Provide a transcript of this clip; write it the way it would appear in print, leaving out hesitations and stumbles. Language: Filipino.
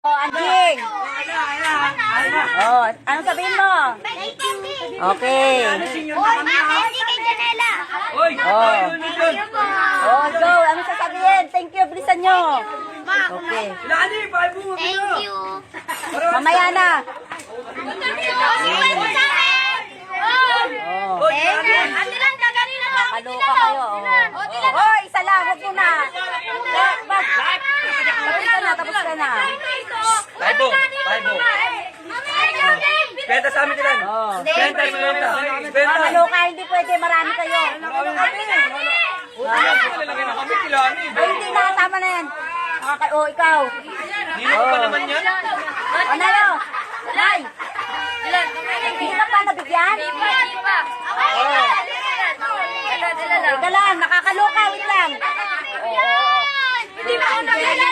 Oh, Anjing. Oh, anong sabihin mo? Okay. Oh. Oh, go. Anong sasabihin? Thank you, bilisan nyo. Okay. Thank you. Mamaya na. Oh. Kaloka kayo. Oh, isa lang. Huwag mo na. Tapos ka na. Paibo. Benta sa amin ilan? Oh. Benta. Kaloka, hindi pwede. Marami kayo. Lalagyan na kami kilani. Ay, hindi na. Tama na yan. Oh, ikaw. Hindi mo pa naman yan? O, Nayo. Nay. Hindi ka pa nabigyan? Oh. Teka lang, nakakaloka. Wait lang. Hindi pa ako nabigyan.